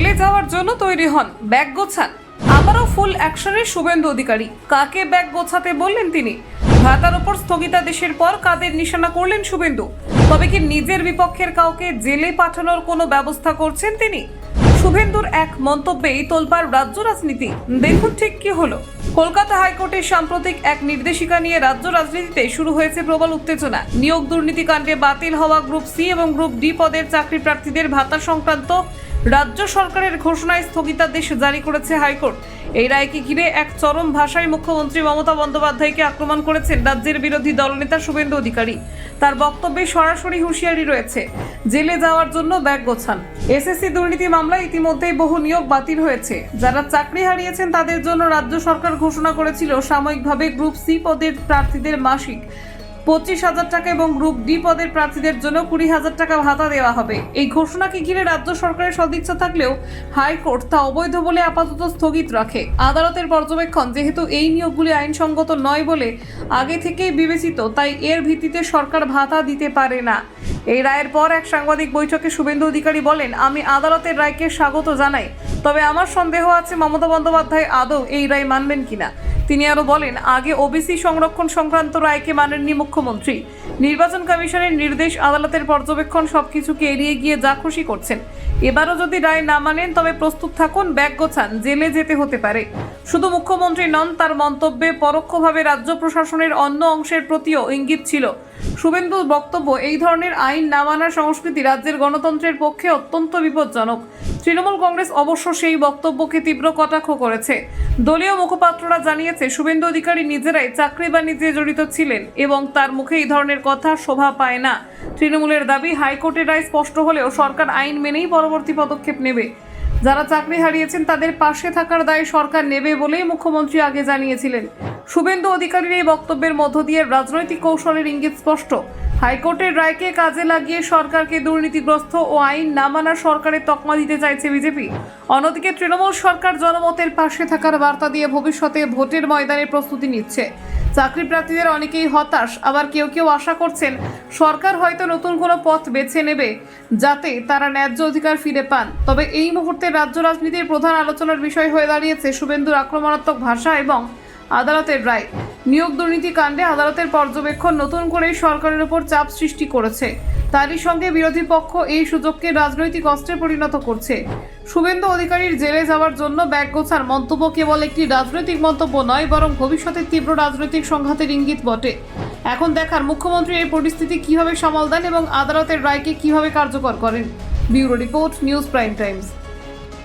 জেলে যাওয়ার জন্য তৈরি হন, ব্যাগ গোছান। আবারও ফুল অ্যাকশনে শুভেন্দু অধিকারী। কাকে ব্যাগ গোছাতে বললেন তিনি? ভাতার উপর স্থগিতাদেশের পর কাদের নিশানা করলেন শুভেন্দু? তবে কি নিজের বিপক্ষের কাউকে জেলে পাঠানোর কোনো ব্যবস্থা করছেন তিনি? শুভেন্দুর এক মন্তব্যেই তোলপাড় রাজ্য রাজনীতি। দেখুন ঠিক কি হলো। কলকাতা হাইকোর্টের সাম্প্রতিক এক নির্দেশিকা নিয়ে রাজ্য রাজনীতিতে শুরু হয়েছে প্রবল উত্তেজনা। নিয়োগ দুর্নীতিকাণ্ডে বাতিল হওয়া গ্রুপ সি এবং গ্রুপ ডি পদের চাকরি প্রার্থীদের ভাতা সংক্রান্ত রাজ্য সরকারের ঘোষণায় স্থগিতাদেশ জারি করেছে হাইকোর্ট। এই রায়কে ঘিরে এক চরম ভাষায় মুখ্যমন্ত্রী মমতা বন্দ্যোপাধ্যায়কে আক্রমণ করেছেন রাজ্যের বিরোধী দলনেতা শুভেন্দু অধিকারী। তার বক্তব্যে সরাসরি হুঁশিয়ারি রয়েছে, জেলে যাওয়ার জন্য ব্যাগ গোছান। এসএসসি দুর্নীতি মামলায় ইতিমধ্যেই বহু নিয়োগ বাতিল হয়েছে। যারা চাকরি হারিয়েছেন তাদের জন্য রাজ্য সরকার ঘোষণা করেছিল সাময়িকভাবে গ্রুপ সি পদের প্রার্থীদের মাসিক 25,000 টাকা এবং গ্রুপ ডি পদের প্রার্থীদের জন্য 20,000 টাকা ভাতা দেওয়া হবে। এই ঘোষণাকে ঘিরে রাজ্য সরকারের সদিচ্ছা থাকলেও হাইকোর্ট তা অবৈধ বলে আপাতত স্থগিত রাখে। আদালতের পর্যবেক্ষণ, যেহেতু এই নিয়োগগুলি আইনসঙ্গত নয় বলে আগে থেকেই বিবেচিত, তাই এর ভিত্তিতে সরকার ভাতা দিতে পারে না। এই রায়ের পর এক সাংবাদিক বৈঠকে শুভেন্দু অধিকারী বলেন, আমি আদালতের রায়কে স্বাগত জানাই, তবে আমার সন্দেহ আছে মমতা বন্দ্যোপাধ্যায় আদৌ এই রায় মানবেন কিনা। তিনি আরো বলেন, আগে ওবিসি সংরক্ষণ সংক্রান্ত রায়কে মানেননি মুখ্যমন্ত্রী। নির্বাচন কমিশনের নির্দেশ, আদালতের পর্যবেক্ষণ সবকিছুকে এড়িয়ে গিয়ে যা খুশি করছেন। এবারও যদি রায় না মানেন তবে প্রস্তুত থাকুন, ব্যাগ গোছান, জেলে যেতে হতে পারে। শুধু মুখ্যমন্ত্রী নন, তার মন্তব্যে পরোক্ষভাবে রাজ্য প্রশাসনের অন্য অংশের প্রতিও ইঙ্গিত ছিল। শুভেন্দুর বক্তব্য, এই ধরনের আইন না মানার সংস্কৃতি রাজ্যের গণতন্ত্রের পক্ষে অত্যন্ত বিপজ্জনক। তৃণমূল কংগ্রেস অবশ্য সেই বক্তব্যকে তীব্র কটাক্ষ করেছে। দলীয় মুখপাত্ররা জানিয়েছে, শুভেন্দু অধিকারী নিজেরাই চাকরি বাণিজ্যে জড়িত ছিলেন এবং তার মুখে এই ধরনের কথা শোভা পায় না। তৃণমূলের দাবি, হাইকোর্টের রায় স্পষ্ট হলেও সরকার আইন মেনেই পরবর্তী পদক্ষেপ নেবে। যারা চাকরি হারিয়েছেন তাদের পাশে থাকার দায় সরকার নেবে বলেই মুখ্যমন্ত্রী আগে জানিয়েছিলেন। শুভেন্দু অধিকারীর এই বক্তব্যের মধ্য দিয়ে রাজনৈতিক কৌশলের ইঙ্গিত স্পষ্ট। হাইকোর্টের রায়কে কাজে লাগিয়ে সরকারকে দুর্নীতিগ্রস্ত ও আইন না মানার সরকারের তকমা দিতে চাইছে বিজেপি। অন্যদিকে তৃণমূল সরকার জনমতের পাশে থাকার বার্তা দিয়ে ভবিষ্যতে ভোটের ময়দানে প্রস্তুতি নিচ্ছে। চাকরি প্রার্থীদের অনেকেই হতাশ, আবার কেউ কেউ আশা করছেন সরকার হয়তো নতুন কোনো পথ বেছে নেবে যাতে তারা ন্যায্য অধিকার ফিরে পান। তবে এই মুহূর্তে রাজ্য রাজনীতির প্রধান আলোচনার বিষয় হয়ে দাঁড়িয়েছে শুভেন্দুর আক্রমণাত্মক ভাষা এবং আদালতের রায়। নিয়োগ দুর্নীতি কাণ্ডে আদালতের পর্যবেক্ষণ নতুন করে সরকারের উপর চাপ সৃষ্টি করেছে। তারই সঙ্গে বিরোধী পক্ষ এই সুযোগকে রাজনৈতিক অস্ত্রে পরিণত করছে। শুভেন্দু অধিকারীর জেলে যাওয়ার জন্য ব্যাগ গোছার মন্তব্য কেবল একটি রাজনৈতিক মন্তব্য নয়, বরং ভবিষ্যতে তীব্র রাজনৈতিক সংঘাতের ইঙ্গিত বটে। এখন দেখার মুখ্যমন্ত্রী এই পরিস্থিতি কিভাবে সামাল দেন এবং আদালতের রায়কে কিভাবে কার্যকর করেন। Bureau report, news prime Times.